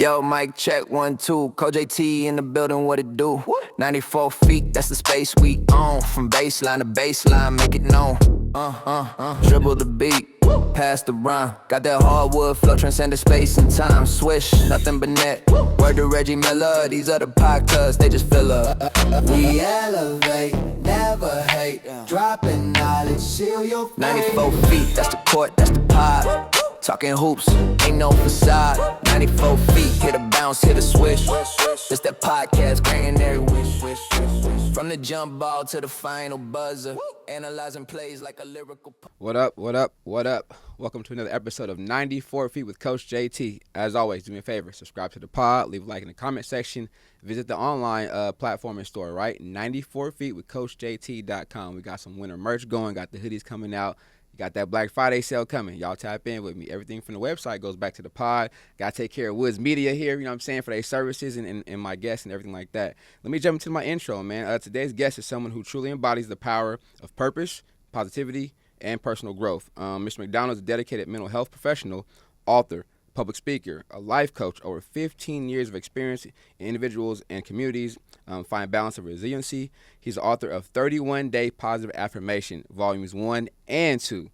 Yo, mic check, 1, 2. Coach JT in the building, what it do? 94 feet, that's the space we own. From baseline to baseline, make it known. Dribble the beat, pass the rhyme. Got that hardwood flow, transcended space and time. Swish, nothing but net. Word to Reggie Miller, these other podcasts, they just fill up. We elevate, never hate. Dropping knowledge, seal your fate. 94 feet, that's the court, that's the pod. Talking hoops, ain't no facade. 94 feet, hit a bounce, hit a swish. It's that podcast, granting every wish. From the jump ball to the final buzzer. Analyzing plays like a lyrical. What up? Welcome to another episode of 94 Feet with Coach JT. As always, do me a favor, subscribe to the pod, leave a like in the comment section, visit the online platform and store, right? 94 Feet with CoachJT.com. We got some winter merch going, got the hoodies coming out. Got that Black Friday sale coming. Y'all tap in with me. Everything from the website goes back to the pod. Got to take care of Woods Media here, you know what I'm saying, for their services and my guests and everything like that. Let me jump into my intro, man. Today's guest is someone who truly embodies the power of purpose, positivity, and personal growth. Mr. McDonald is a dedicated mental health professional, author, public speaker, a life coach, over 15 years of experience in individuals and communities, find balance and resiliency. He's the author of 31-Day Positive Affirmation, Volumes 1 and 2.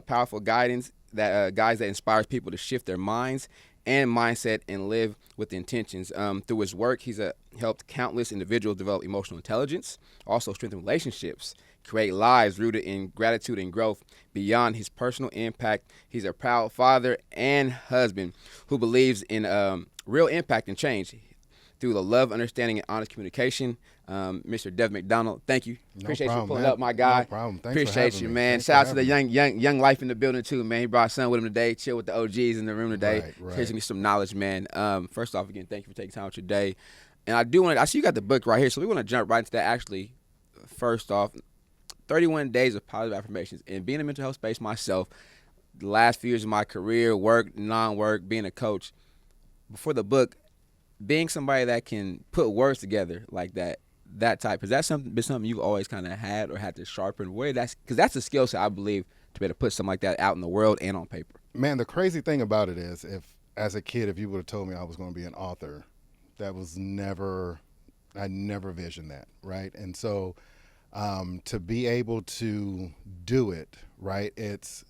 Powerful guidance that guides that inspires people to shift their minds and mindset and live with intentions. Through his work, he's helped countless individuals develop emotional intelligence, also strengthen relationships, create lives rooted in gratitude and growth. Beyond his personal impact, he's a proud father and husband who believes in real impact and change through the love, understanding, and honest communication. Mr. Devin McDonald, thank you. Appreciate you pulling up, my guy. No problem. Thanks Appreciate for you, having man. me. Shout out to the young life in the building too, man. He brought his son with him today. Chill with the OGs in the room today. Right. Teaching me some knowledge, man. First off, again, thank you for taking time out your day. And I see you got the book right here, so we want to jump right into that. Actually, first off, 31 Days of Positive Affirmations. And being in a mental health space myself, the last few years of my career, work, non-work, being a coach, before the book, being somebody that can put words together like that type, is that been something you've always kind of had or had to sharpen? Because that's a skill set, I believe, to be able to put something like that out in the world and on paper. Man, the crazy thing about it is, as a kid, if you would have told me I was going to be an author, I never visioned that, right? And so to be able to do it, right, it's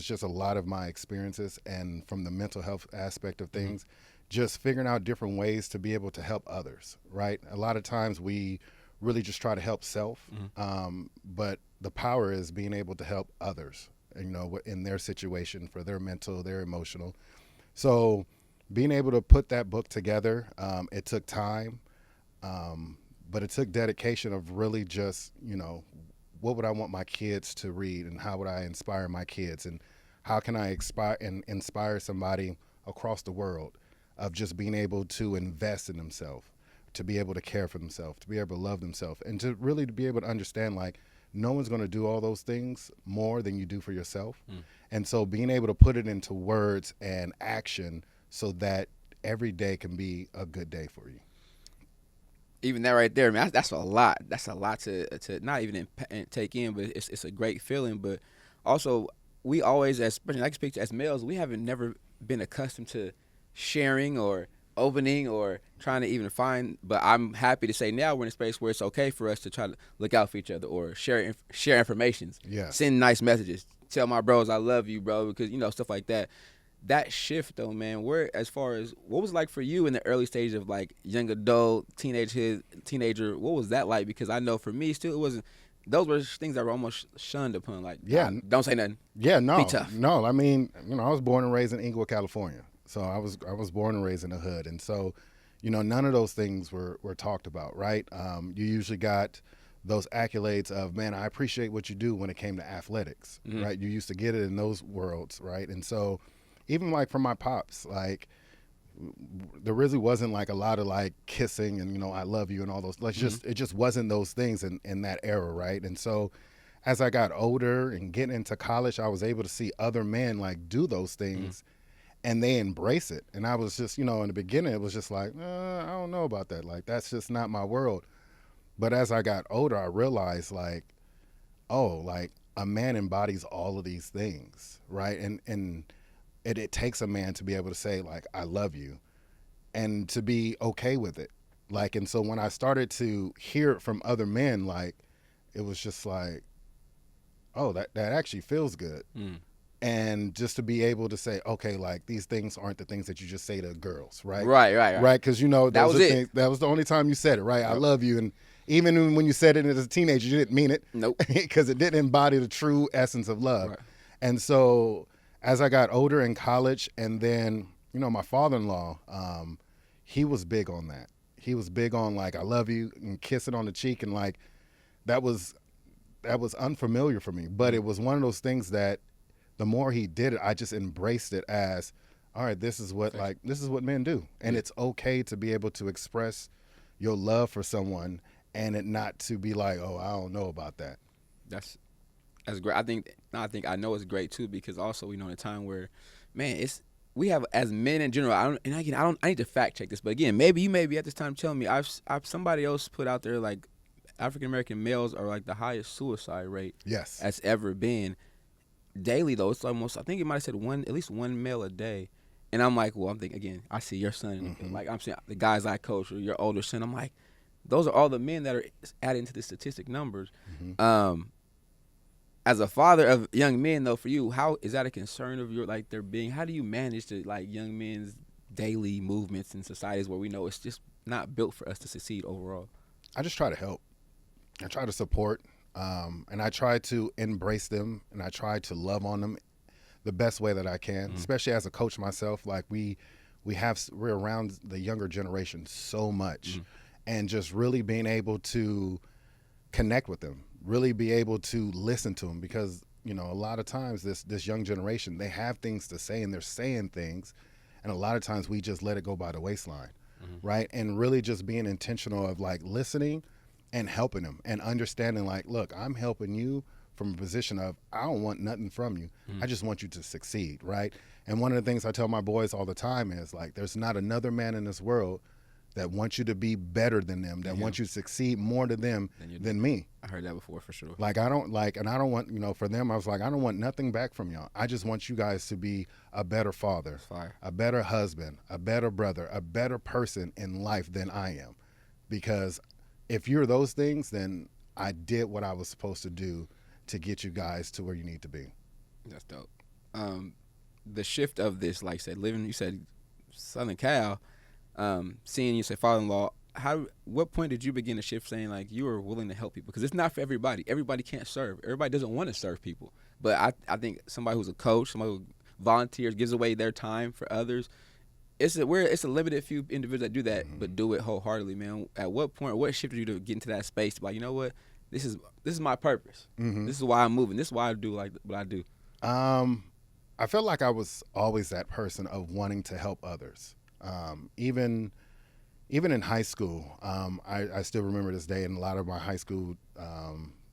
just a lot of my experiences, and from the mental health aspect of things, just figuring out different ways to be able to help others, right? A lot of times we really just try to help self, but the power is being able to help others, in their situation, for their mental, their emotional. So being able to put that book together, it took time, but it took dedication of really just, what would I want my kids to read, and how would I inspire my kids, and how can I inspire somebody across the world of just being able to invest in themselves, to be able to care for themselves, to be able to love themselves, and to really be able to understand, like, no one's going to do all those things more than you do for yourself. And so being able to put it into words and action so that every day can be a good day for you. Even that right there, man, that's a lot. That's a lot to not even take in, but it's a great feeling. But also, we always, especially I can speak to as males, we haven't never been accustomed to sharing or opening or trying to even find. But I'm happy to say now we're in a space where it's okay for us to try to look out for each other or share information. Yes. Send nice messages. Tell my bros I love you, bro, because stuff like that. That shift though, man, as far as what was it like for you in the early stage of like young adult, teenager, what was that like? Because I know for me still it wasn't. Those were things that were almost shunned upon. Like, don't say nothing. Yeah, no, be tough. No. I mean, I was born and raised in Inglewood, California, so I was born and raised in the hood, and so, none of those things were talked about, right? You usually got those accolades of, man, I appreciate what you do when it came to athletics, right? You used to get it in those worlds, right? And so, even like from my pops, like, there really wasn't like a lot of like kissing and I love you and all those, like, it just wasn't those things in that era, right? And so as I got older and getting into college, I was able to see other men like do those things and they embrace it. And I was just, in the beginning it was just like, I don't know about that, like that's just not my world. But as I got older, I realized like, oh, like a man embodies all of these things, right? And it takes a man to be able to say like, I love you, and to be okay with it. Like, and so when I started to hear it from other men, like, it was just like, oh, that actually feels good. And just to be able to say, okay, like, these things aren't the things that you just say to girls, right? Right, because, you know, That those was are it. things, that was the only time you said it, right? I love you. And even when you said it as a teenager, you didn't mean it. Nope. Because it didn't embody the true essence of love. Right. And so as I got older in college, and then, you know, my father-in-law, he was big on that. He was big on, like, I love you, and kissing on the cheek, and like, that was unfamiliar for me. But it was one of those things that the more he did it, I just embraced it as, all right, this is what men do. And it's okay to be able to express your love for someone, and it not to be like, oh, I don't know about that. That's great. I know it's great too, because also, you know, in a time where, man, we have, as men in general, I need to fact check this, but again, maybe you may be at this time telling me somebody else put out there, like, African American males are like the highest suicide rate Yes. that's ever been. Daily though, it's almost, I think it might have said at least one male a day. And I'm like, well, I'm thinking again, I see your son, like I'm seeing the guys I coach, or your older son. I'm like, those are all the men that are adding to the statistic numbers. As a father of young men though, for you, how is that a concern of your, like, their being? How do you manage the, like, young men's daily movements in societies where we know it's just not built for us to succeed overall? I just try to help. I try to support, and I try to embrace them, and I try to love on them the best way that I can, especially as a coach myself. Like, we're around the younger generation so much, and just really being able to connect with them, really be able to listen to them, because, you know, a lot of times this young generation, they have things to say, and they're saying things, and a lot of times we just let it go by the waistline, right? And really just being intentional of, like, listening and helping them and understanding, like, look, I'm helping you from a position of, I don't want nothing from you. I just want you to succeed, right? And one of the things I tell my boys all the time is, like, there's not another man in this world that wants you to be better than them, that wants you to succeed more to them than me. I heard that before, for sure. Like, I don't want, you know, for them, I was like, I don't want nothing back from y'all. I just want you guys to be a better father, a better husband, a better brother, a better person in life than I am. Because if you're those things, then I did what I was supposed to do to get you guys to where you need to be. That's dope. The shift of this, like I said, you said Southern Cal, seeing you say father-in-law, what point did you begin to shift, saying, like, you are willing to help people? Because it's not for everybody. Everybody can't serve. Everybody doesn't want to serve people. But I think somebody who's a coach, somebody who volunteers, gives away their time for others, it's a limited few individuals that do that, but do it wholeheartedly, man. At what point, or what shifted you to get into that space to be like, you know what, this is my purpose. This is why I'm moving. This is why I do like what I do. I felt like I was always that person of wanting to help others. Even in high school, I still remember this day, and a lot of my high school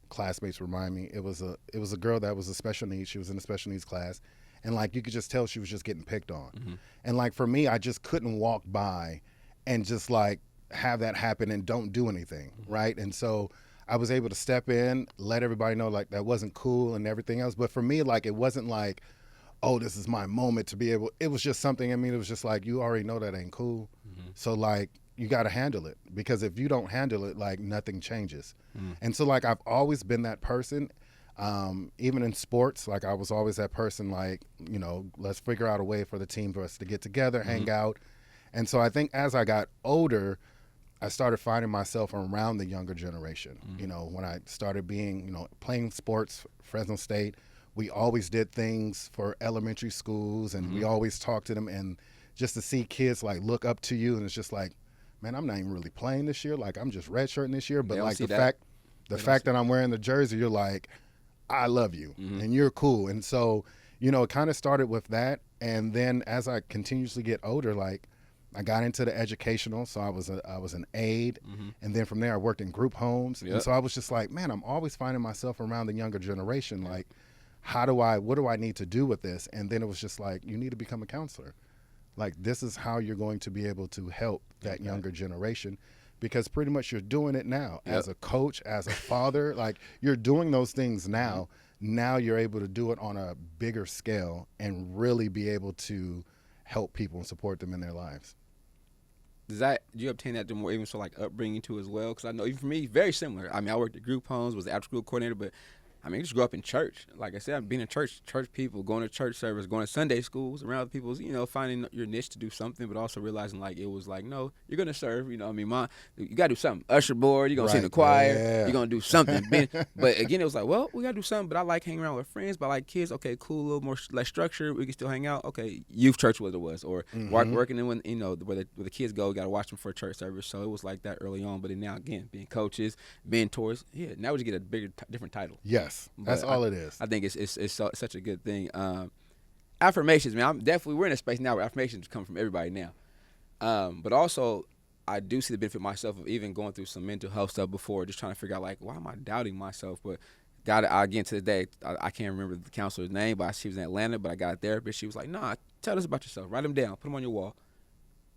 classmates remind me. It was a girl that was a special needs. She was in a special needs class. And, like, you could just tell she was just getting picked on. And, like, for me, I just couldn't walk by and just, like, have that happen and don't do anything, right? And so I was able to step in, let everybody know, like, that wasn't cool and everything else. But for me, like, it wasn't like, oh, this is my moment to be able. It was just something, I mean, it was just like, you already know that ain't cool. So, like, you got to handle it. Because if you don't handle it, like, nothing changes. And so, like, I've always been that person. Even in sports, like, I was always that person, like, you know, let's figure out a way for the team for us to get together, hang out. And so I think as I got older, I started finding myself around the younger generation. You know, when I started being, you know, playing sports, Fresno State, we always did things for elementary schools, and we always talked to them, and just to see kids, like, look up to you, and it's just like, man, I'm not even really playing this year. Like, I'm just redshirting this year. But, like, the fact that I'm wearing the jersey, you're like, I love you, and you're cool. And so, you know, it kind of started with that. And then as I continuously get older, like, I got into the educational, so I was an aide, and then from there I worked in group homes. And so I was just like, man, I'm always finding myself around the younger generation. Like, what do I need to do with this? And then it was just like, you need to become a counselor. Like, this is how you're going to be able to help that younger generation. Because pretty much you're doing it now as a coach, as a father. Like, you're doing those things now now you're able to do it on a bigger scale and really be able to help people and support them in their lives. Do you obtain that through more even so like upbringing too as well? Because I know even for me, very similar. I mean, I worked at group homes, was the after school coordinator, but I mean, I just grew up in church. Like I said, being in church people, going to church service, going to Sunday schools, around other people's, finding your niche to do something, but also realizing like it was like, no, you're gonna serve. I mean, you gotta do something. Usher board, you're gonna sing the choir, you're gonna do something. But again, it was like, well, we gotta do something. But I like hanging around with friends. But I like kids, okay, cool, a little more less structure. We can still hang out. Okay, youth church was what it was, or working in when where the kids go, gotta watch them for a church service. So it was like that early on. But then now again, being coaches, mentors, now we just get a bigger, different title. Yes, that's all it is. I think it's such a good thing. Affirmations, man. We're in a space now where affirmations come from everybody now. But also, I do see the benefit myself of even going through some mental health stuff before, just trying to figure out like, why am I doubting myself? But again to the day, I can't remember the counselor's name, but she was in Atlanta. But I got a therapist. She was like, "Nah, tell us about yourself. Write them down. Put them on your wall.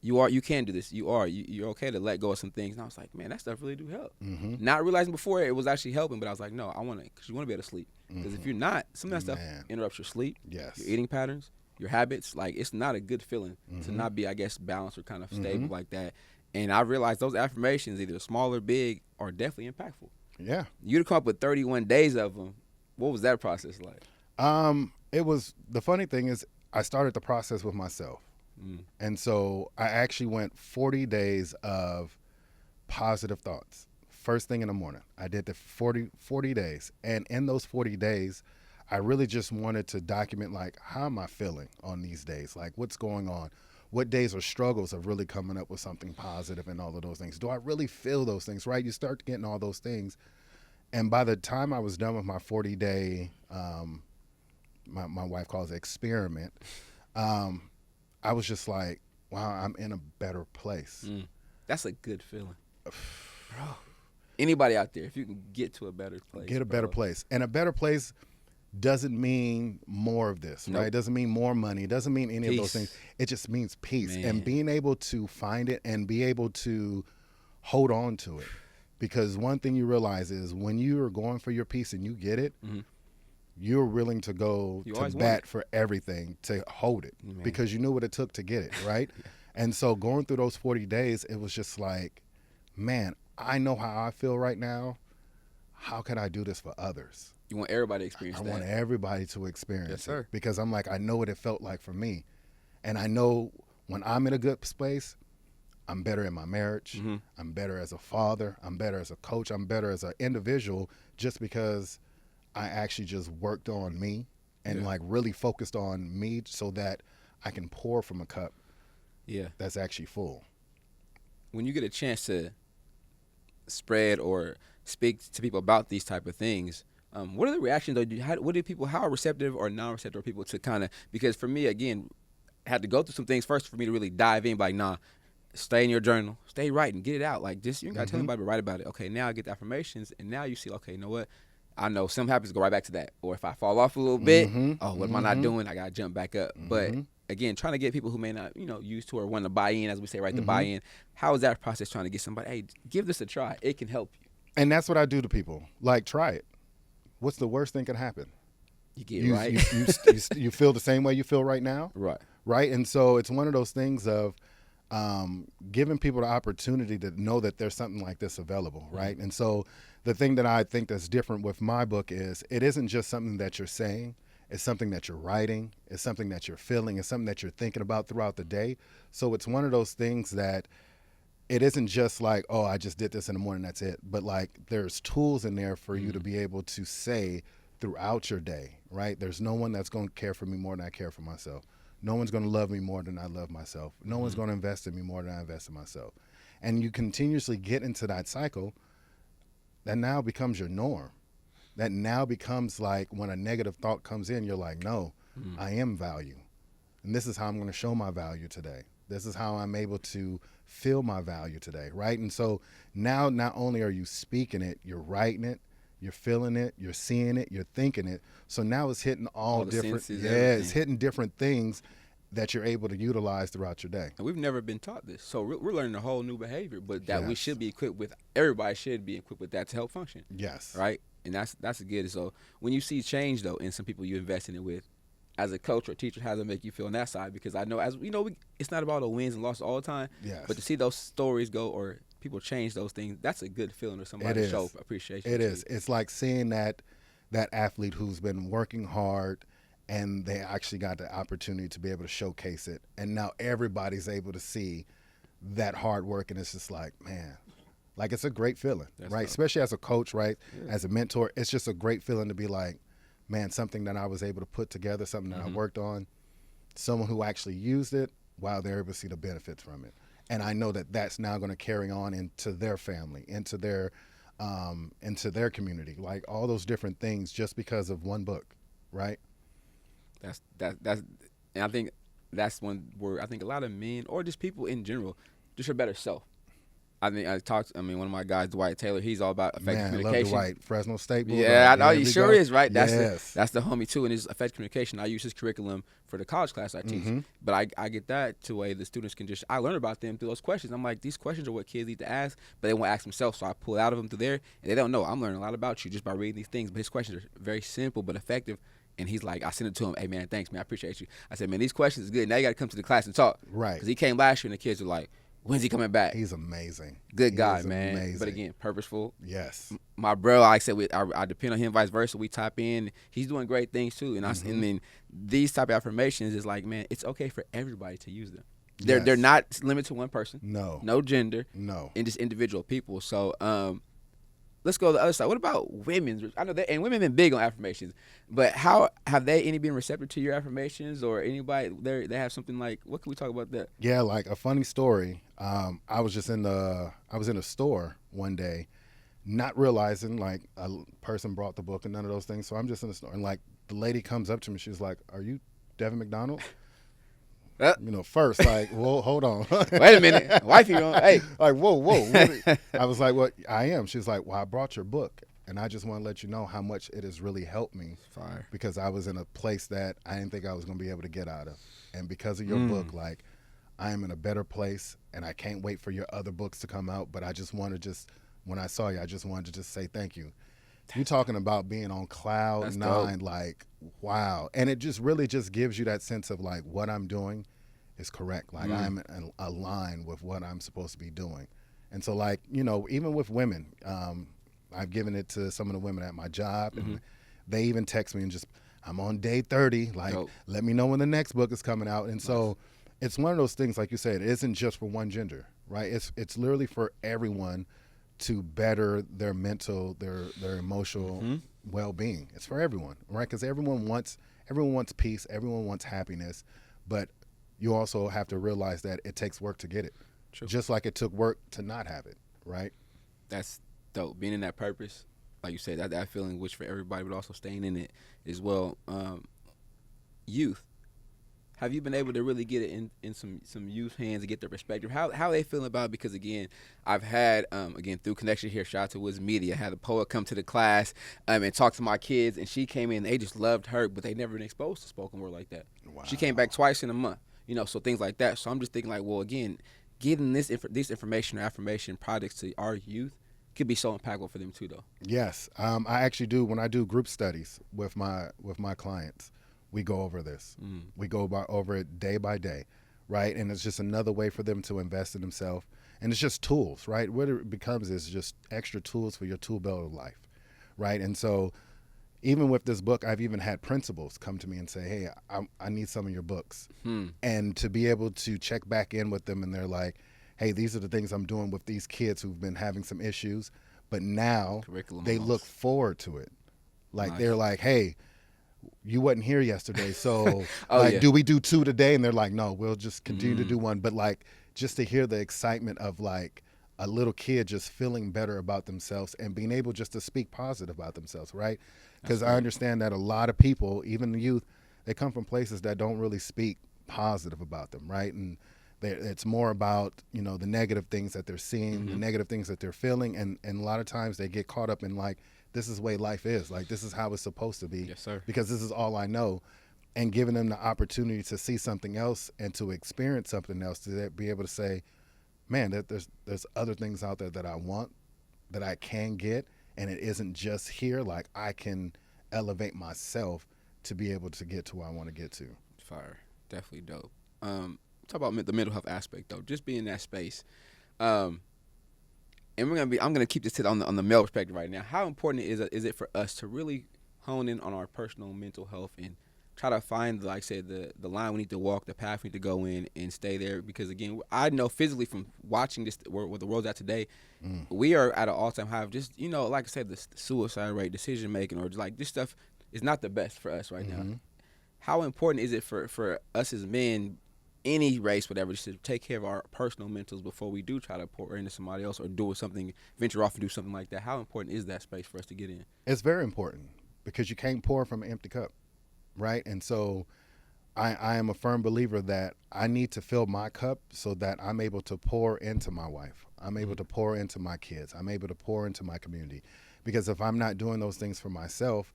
You can do this. You're okay to let go of some things." And I was like, man, that stuff really do help. Not realizing before it was actually helping, but I was like, no, I want to, because you want to be able to sleep. Because if you're not, some of that stuff interrupts your sleep, your eating patterns, your habits. Like, it's not a good feeling to not be, I guess, balanced or kind of stable like that. And I realized those affirmations, either small or big, are definitely impactful. Yeah. You'd come up with 31 days of them. What was that process like? It was, the funny thing is, I started the process with myself. And so I actually went 40 days of positive thoughts. First thing in the morning, I did the 40 days. And in those 40 days, I really just wanted to document, like, how am I feeling on these days? Like, what's going on? What days are struggles of really coming up with something positive and all of those things? Do I really feel those things, right? You start getting all those things. And by the time I was done with my 40-day, my wife calls it experiment, I was just like, wow, I'm in a better place. That's a good feeling. Bro, anybody out there, if you can get to a better place. Get a better place. And a better place doesn't mean more of this, right? It doesn't mean more money. It doesn't mean any of those things. It just means peace. Man. And being able to find it and be able to hold on to it. Because one thing you realize is when you are going for your peace and you get it, you're willing to go to bat for everything to hold it. Because you knew what it took to get it, right? And so going through those 40 days, it was just like, man, I know how I feel right now. How can I do this for others? You want everybody to experience that. I want everybody to experience it. Because I'm like, I know what it felt like for me. And I know when I'm in a good space, I'm better in my marriage. I'm better as a father. I'm better as a coach. I'm better as an individual just because I actually just worked on me and like really focused on me so that I can pour from a cup that's actually full. When you get a chance to spread or speak to people about these type of things, what are the reactions? How receptive or non-receptive are people to kind of, because for me, again, I had to go through some things first for me to really dive in, like, nah, stay in your journal, stay writing, get it out. Like, just, you ain't got to tell anybody, but write about it. Okay, now I get the affirmations, and now you see, okay, you know what? I know something happens, go right back to that. Or if I fall off a little bit, what am I not doing? I got to jump back up. But again, trying to get people who may not, used to or want to buy in, as we say, right, to buy in. How is that process trying to get somebody, hey, give this a try. It can help you. And that's what I do to people. Like, try it. What's the worst thing can happen? You get it right. You feel the same way you feel right now? Right. Right? And so it's one of those things of giving people the opportunity to know that there's something like this available, right? And so the thing that I think that's different with my book is it isn't just something that you're saying. It's something that you're writing. It's something that you're feeling. It's something that you're thinking about throughout the day. So it's one of those things that it isn't just like, oh, I just did this in the morning, that's it. But like there's tools in there for you to be able to say throughout your day, right? There's no one that's going to care for me more than I care for myself. No one's going to love me more than I love myself. No one's going to invest in me more than I invest in myself. And you continuously get into that cycle that now becomes your norm. That now becomes like when a negative thought comes in, you're like, no, I am value. And this is how I'm going to show my value today. This is how I'm able to feel my value today, right? And so now not only are you speaking it, you're writing it, you're feeling it, you're seeing it, you're thinking it. So now it's hitting all different, senses, it's hitting different things that you're able to utilize throughout your day. And we've never been taught this. So we're learning a whole new behavior, but that we should be equipped with, everybody should be equipped with that to help function. Yes. Right? And that's good. So when you see change though in some people you invest in it with, as a coach or teacher, how does it make you feel on that side? Because I know, as you know, it's not about the wins and losses all the time. Yes. But to see those stories go or people change those things, that's a good feeling. Or somebody It show is. appreciation. It is. It's like seeing that athlete who's been working hard and they actually got the opportunity to be able to showcase it. And now everybody's able to see that hard work. And it's just like, man, like it's a great feeling, That's right? dope. Especially as a coach, right? Yeah. As a mentor, it's just a great feeling to be like, man, something that I was able to put together, something that I worked on, someone who actually used it, wow, they're able to see the benefits from it. And I know that that's now going to carry on into their family, into their community, like all those different things just because of one book, right? That's and I think that's one where I think a lot of men or just people in general, just your better self. I mean, one of my guys, Dwight Taylor, he's all about effective Man, communication. love Dwight, Fresno State Bulldog. Yeah, I know Here he we sure go. is, right? Yes. That's the homie too, and his effective communication. I use his curriculum for the college class I teach, but I get that to where the students can just I learn about them through those questions. I'm like, these questions are what kids need to ask, but they won't ask themselves, so I pull it out of them through there, and they don't know. I'm learning a lot about you just by reading these things, but his questions are very simple but effective. And he's like, I sent it to him. Hey man, thanks man, I appreciate you. I said, man, these questions is good. Now you got to come to the class and talk, Right? Because he came last year, and the kids were like, when's he coming back? He's amazing. Good He guy, is man. amazing. But again, purposeful. Yes. My bro, like I said, I depend on him, vice versa. We tap in. He's doing great things too. And and then these type of affirmations is like, man, it's okay for everybody to use them. They're Yes. not limited to one person. No gender. No. And just individual people. So let's go to the other side. What about women? I know that, and women have been big on affirmations, but how have they any been receptive to your affirmations, or anybody they have something like? What can we talk about that? Yeah, like a funny story. I was in a store one day, not realizing like a person brought the book and none of those things. So I'm just in the store, and like the lady comes up to me. She's like, "Are you Devin McDonald?" First, like, whoa, hold on. Wait a minute, wifey, hey, like, whoa. I was like, "What? I am." She's like, "Well, I brought your book, and I just want to let you know how much it has really helped me." Fire. Because I was in a place that I didn't think I was going to be able to get out of, and because of your book, like, I am in a better place, and I can't wait for your other books to come out. But I just want to when I saw you, I just wanted to just say thank you. You're talking about being on cloud That's nine, dope. like, wow. And it just really just gives you that sense of like what I'm doing is correct. Like I'm aligned with what I'm supposed to be doing. And so like, even with women, I've given it to some of the women at my job and they even text me and just, I'm on day 30. Like, Dope. let me know when the next book is coming out. And so it's one of those things, like you said, it isn't just for one gender, right? It's literally for everyone to better their mental, their emotional well-being. It's for everyone, right? Because everyone wants peace, everyone wants happiness, but you also have to realize that it takes work to get it. True. Just like it took work to not have it, right? That's dope. Being in that purpose, like you said, that feeling, which for everybody, but also staying in it as well. Youth, have you been able to really get it in some youth hands and get their perspective? How are they feeling about it? Because again, I've had again through connection here, shout out to Wiz Media, I had a poet come to the class and talk to my kids, and she came in. They just loved her, but they never been exposed to spoken word like that. Wow. She came back twice in a month, so things like that. So I'm just thinking like, well, again, getting this information or affirmation products to our youth could be so impactful for them too, though. Yes, I actually do. When I do group studies with my clients, we go over this. We go over it day by day, right? And it's just another way for them to invest in themselves. And it's just tools, right? What it becomes is just extra tools for your tool belt of life, right? And so even with this book, I've even had principals come to me and say, hey, I need some of your books. And to be able to check back in with them, and they're like, hey, these are the things I'm doing with these kids who've been having some issues, but now Curriculum they almost. look forward to it. Like Nice. they're like, hey, you wasn't here yesterday, so Yeah. do we do 2 today? And they're like, no, we'll just continue to do 1. But like, just to hear the excitement of like a little kid just feeling better about themselves and being able just to speak positive about themselves, right? Because I understand that a lot of people, even the youth, they come from places that don't really speak positive about them, right? And it's more about, the negative things that they're seeing, the negative things that they're feeling, and a lot of times they get caught up in like, this is the way life is. Like, this is how it's supposed to be. Yes, sir. Because this is all I know. And giving them the opportunity to see something else and to experience something else, to be able to say, man, that there's other things out there that I want, that I can get, and it isn't just here, like I can elevate myself to be able to get to where I want to get to. Fire. Definitely dope. Talk about the mental health aspect though. Just being in that space. And I'm gonna keep this on the male perspective right now. How important is it for us to really hone in on our personal mental health and try to find, like I said, the line we need to walk, the path we need to go in, and stay there? Because again, I know physically from watching this where the world's at today, we are at an all-time high of just, like I said, the suicide rate, decision making, or like this stuff is not the best for us right now. How important is it for us as men, any race, whatever, just to take care of our personal mentals before we do try to pour into somebody else or do something, venture off and do something like that? How important is that space for us to get in? It's very important because you can't pour from an empty cup, right? And so I am a firm believer that I need to fill my cup so that I'm able to pour into my wife. I'm able to pour into my kids. I'm able to pour into my community. Because if I'm not doing those things for myself,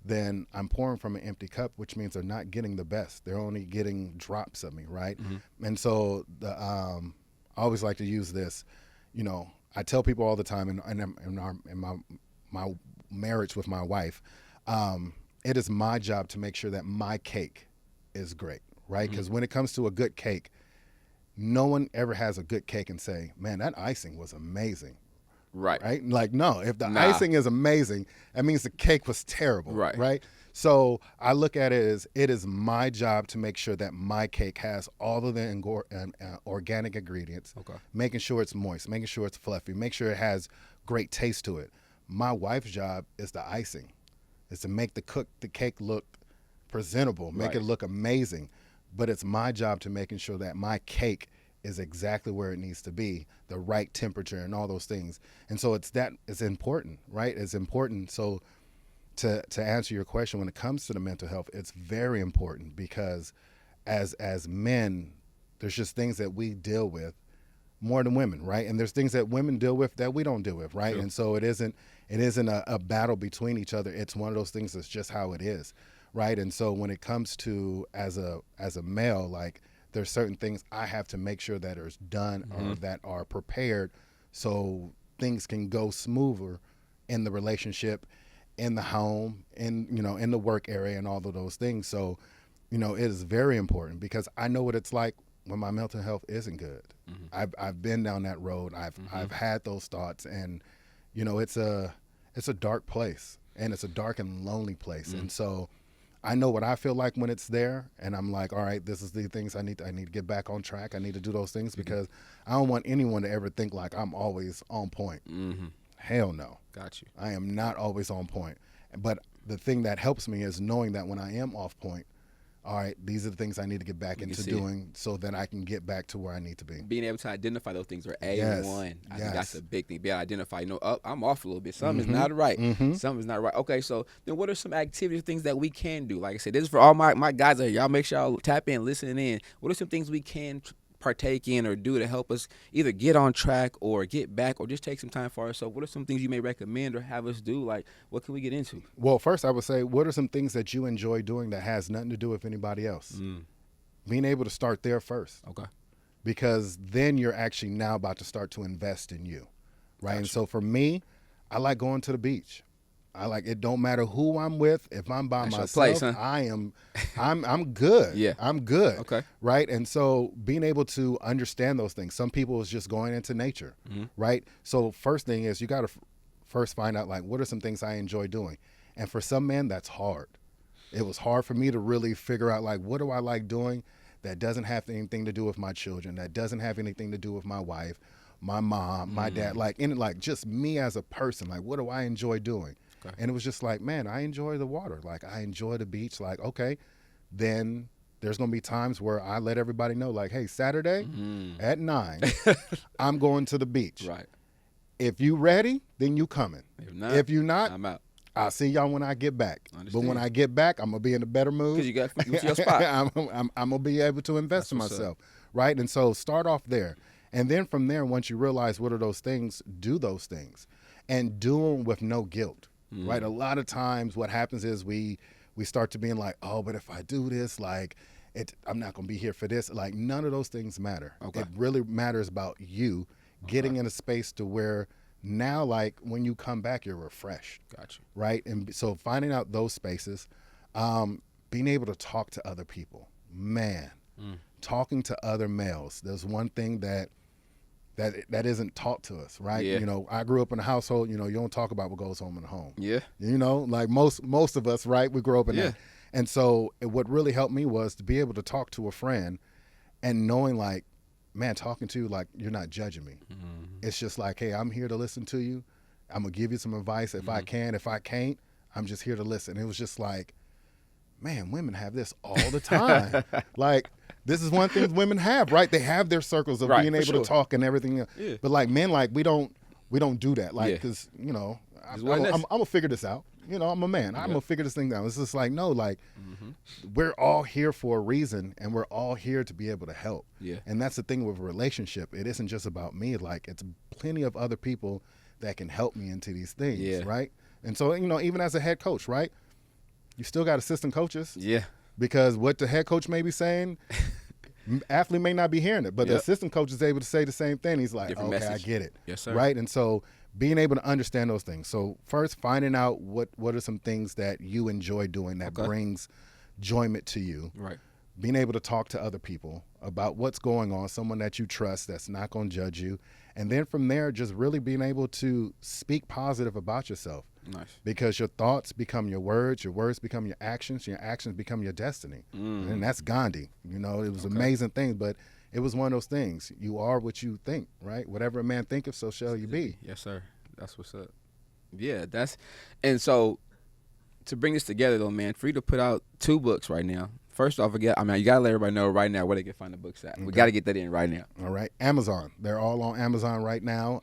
then I'm pouring from an empty cup, which means they're not getting the best. They're only getting drops of me, right? And so I always like to use this. I tell people all the time in my marriage with my wife, it is my job to make sure that my cake is great, right? Because when it comes to a good cake, no one ever has a good cake and say, man, that icing was amazing. Right? Like, no, if the icing is amazing, that means the cake was terrible. Right? So I look at it as it is my job to make sure that my cake has all of the organic ingredients, making sure it's moist, making sure it's fluffy, make sure it has great taste to it. My wife's job is the icing. Is to make the cake look presentable, make it look amazing. But it's my job to making sure that my cake is exactly where it needs to be, the right temperature and all those things. And so it's important, right? It's important. So to answer your question, when it comes to the mental health, it's very important because as men, there's just things that we deal with more than women, right? And there's things that women deal with that we don't deal with, right? Sure. And so it isn't a battle between each other. It's one of those things that's just how it is, right? And so when it comes to as a male, like there's certain things I have to make sure that are done or that are prepared so things can go smoother in the relationship, in the home, in the work area and all of those things. So, it is very important because I know what it's like when my mental health isn't good. I've been down that road. I've had those thoughts, and it's a dark place, and it's a dark and lonely place. And so I know what I feel like when it's there, and I'm like, all right, this is the things I need to get back on track. I need to do those things because I don't want anyone to ever think like I'm always on point. Hell no. Got you. I am not always on point. But the thing that helps me is knowing that when I am off point, all right, these are the things I need to get back into doing so that I can get back to where I need to be. Being able to identify those things are A1. I think that's a big thing. Be able to identify, I'm off a little bit. Something is not right. Something is not right. Okay, so then what are some activities, things that we can do? Like I said, this is for all my guys out here. Y'all make sure y'all tap in, listening in. What are some things we can partake in or do to help us either get on track or get back or just take some time for ourselves? What are some things you may recommend or have us do? Like, what can we get into? Well, first I would say, what are some things that you enjoy doing that has nothing to do with anybody else? Being able to start there first. Okay. Because then you're actually now about to start to invest in you, right? Gotcha. And so for me, I like going to the beach. It don't matter who I'm with. If I'm by myself, place, huh? I'm good. Yeah. I'm good. Okay. Right. And so being able to understand those things, some people is just going into nature. Right. So first thing is you got to first find out like, what are some things I enjoy doing? And for some men, that's hard. It was hard for me to really figure out like, what do I like doing that doesn't have anything to do with my children, that doesn't have anything to do with my wife, my mom, my dad, like just me as a person, like, what do I enjoy doing? Okay. And it was just like, man, I enjoy the water. Like, I enjoy the beach. Like, okay, then there's going to be times where I let everybody know, like, hey, Saturday at 9, I'm going to the beach. Right. If you ready, then you coming. If you not, I'm out. I'll see y'all when I get back. But when I get back, I'm going to be in a better mood. Because you got your spot. I'm going to be able to invest in myself. Right? And so start off there. And then from there, once you realize what are those things, do those things. And do them with no guilt. Right? A lot of times what happens is we start to being like, oh, but if I do this, like, I'm not going to be here for this. Like, none of those things matter. Okay. It really matters about you getting in a space to where now, like when you come back, you're refreshed. Gotcha. Right. And so finding out those spaces, being able to talk to other people, man, talking to other males. There's one thing that isn't taught to us, right? Yeah. You know, I grew up in a household, you know, you don't talk about what goes on in the home. Yeah. You know, like most of us, right? We grew up in Yeah. that. And so what really helped me was to be able to talk to a friend and knowing like, man, talking to you, like you're not judging me. It's just like, hey, I'm here to listen to you. I'm going to give you some advice if I can. If I can't, I'm just here to listen. It was just like, man, women have this all the time. Like, this is one thing women have, right? They have their circles of Right, being for able sure. to talk and everything. Yeah. But like men, like we don't do that. Like, Yeah. because, you know, I'm what it is. going to figure this out. You know, I'm a man. I'm going to figure this thing out. It's just like, no, like we're all here for a reason and we're all here to be able to help. Yeah. And that's the thing with a relationship. It isn't just about me. Like, it's plenty of other people that can help me into these things, Yeah. right? And so, you know, even as a head coach, right? You still got assistant coaches. Yeah. Because what the head coach may be saying, athlete may not be hearing it, but the Yep. assistant coach is able to say the same thing. He's like, Different okay, message. I get it. Yes, sir. Right? And so being able to understand those things. So first, finding out what are some things that you enjoy doing that brings enjoyment to you. Right. Being able to talk to other people about what's going on, someone that you trust that's not going to judge you. And then from there, just really being able to speak positive about yourself. Nice. Because your thoughts become your words become your actions become your destiny. And that's Gandhi. You know, it was an amazing thing, but it was one of those things. You are what you think, right? Whatever a man thinketh, so shall you be. Yes, sir. That's what's up. Yeah, and so to bring this together though, man, for you to put out 2 books right now. First off, you gotta let everybody know right now where they can find the books at. We gotta get that in right now. All right. Amazon. They're all on Amazon right now.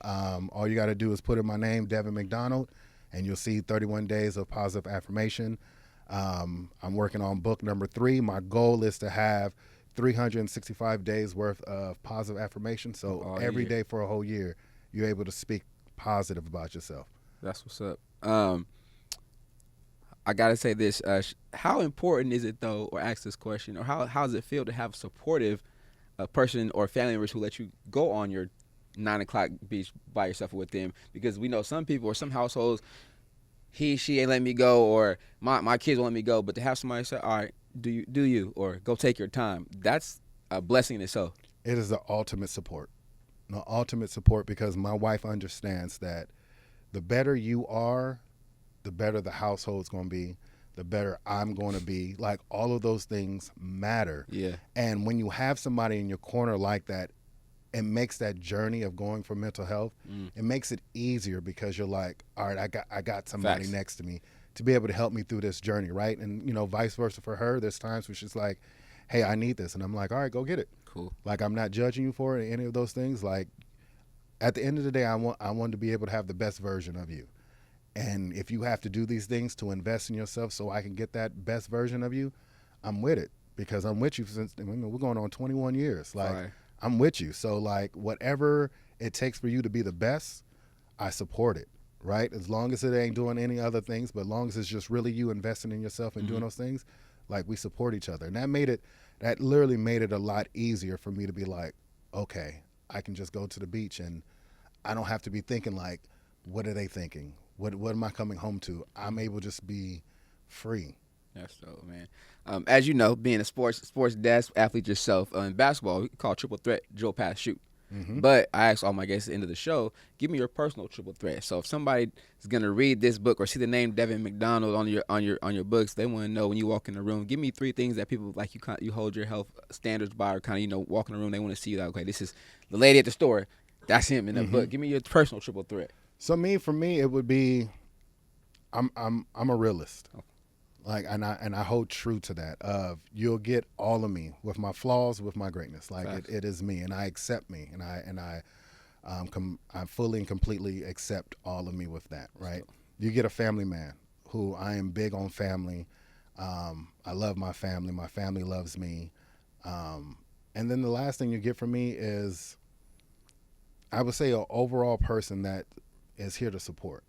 All you got to do is put in my name, Devin McDonald, and you'll see 31 Days of Positive Affirmation. I'm working on book number 3. My goal is to have 365 days worth of positive affirmation. So every day for a whole year, you're able to speak positive about yourself. That's what's up. I gotta say this: how important is it though, or ask this question, or how does it feel to have a supportive person or family members who let you go on your 9 o'clock beach by yourself with them? Because we know some people or some households, she ain't letting me go, or my kids won't let me go. But to have somebody say, all right, do you, or go take your time, that's a blessing in itself. It is the ultimate support. The ultimate support, because my wife understands that the better you are, the better the household's going to be, the better I'm going to be. Like, all of those things matter. Yeah. And when you have somebody in your corner like that, it makes that journey of going for mental health, it makes it easier, because you're like, all right, I got somebody Facts. next to me to be able to help me through this journey, right? And, you know, vice versa for her. There's times where she's like, hey, I need this. And I'm like, all right, go get it. Cool. Like, I'm not judging you for it, any of those things. Like, at the end of the day, I want to be able to have the best version of you. And if you have to do these things to invest in yourself so I can get that best version of you, I'm with it, because I'm with you since, you know, we're going on 21 years. Like, Right. I'm with you. So, like, whatever it takes for you to be the best, I support it, right? As long as it ain't doing any other things, but as long as it's just really you investing in yourself and doing those things, like, we support each other. And that literally made it a lot easier for me to be like, okay, I can just go to the beach and I don't have to be thinking like, what are they thinking? What am I coming home to? I'm able to just be free. That's dope, man. As you know, being a sports dad athlete yourself, in basketball, we call triple threat, drill, pass, shoot. But I ask all my guests at the end of the show, give me your personal triple threat. So if somebody is gonna read this book or see the name Devin McDonald on your books, they want to know when you walk in the room. Give me 3 things that people like you hold your health standards by, or kind of, you know, walk in the room. They want to see that, okay, this is the lady at the store. That's him in the book. Give me your personal triple threat. So for me, it would be, I'm a realist. Like, and I hold true to that. Of, you'll get all of me with my flaws, with my greatness. Like, it is me, and I accept me, and I fully and completely accept all of me with that. Right? You get a family man who, I am big on family. I love my family. My family loves me. And then the last thing you get from me is, I would say, an overall person that is here to support.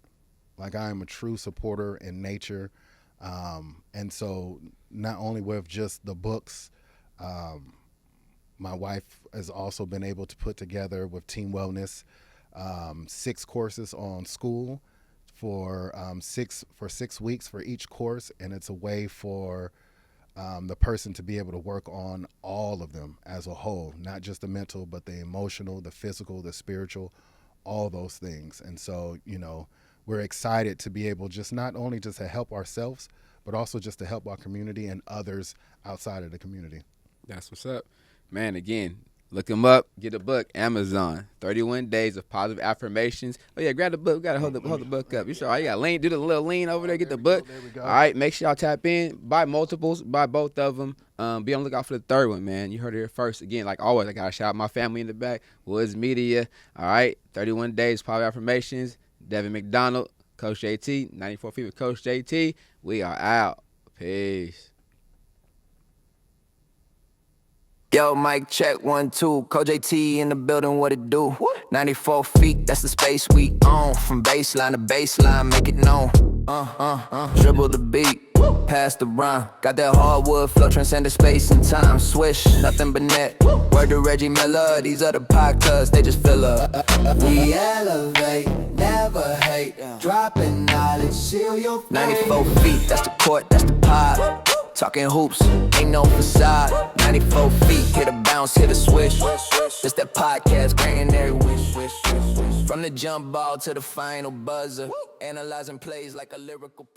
Like, I am a true supporter in nature. And so not only with just the books, my wife has also been able to put together with Team Wellness, 6 courses on school for 6 weeks for each course, and it's a way for the person to be able to work on all of them as a whole, not just the mental, but the emotional, the physical, the spiritual, all those things. And so, we're excited to be able just not only just to help ourselves, but also just to help our community and others outside of the community. That's what's up. Man, again, look him up. Get a book. Amazon. 31 Days of Positive Affirmations. Oh, yeah, grab the book. We got to hold the book up. You sure? All right, you got to lean. Do the little lean over there. Get the book. There we go. All right, make sure y'all tap in. Buy multiples. Buy both of them. Be on the lookout for the third one, man. You heard it here first. Again, like always, I got to shout out my family in the back. Woods Media. All right, 31 Days of Positive Affirmations. Devin McDonald. Coach JT. 94 Feet with Coach JT. We are out. Peace. Yo, mic check 1 2. Coach JT in the building, what it do? 94 feet, that's the space we own. From baseline to baseline, make it known. Dribble the beat, pass the rhyme. Got that hardwood flow, transcended space and time. Swish, nothing but net. Word to Reggie Miller, these other podcasts, they just fill up. We elevate, never hate. Dropping knowledge, seal your fate. 94 feet, that's the court, that's the pod. Talking hoops, ain't no facade. 94 feet, hit a bounce, hit a swish. This that podcast, granting every wish. From the jump ball to the final buzzer. Analyzing plays like a lyrical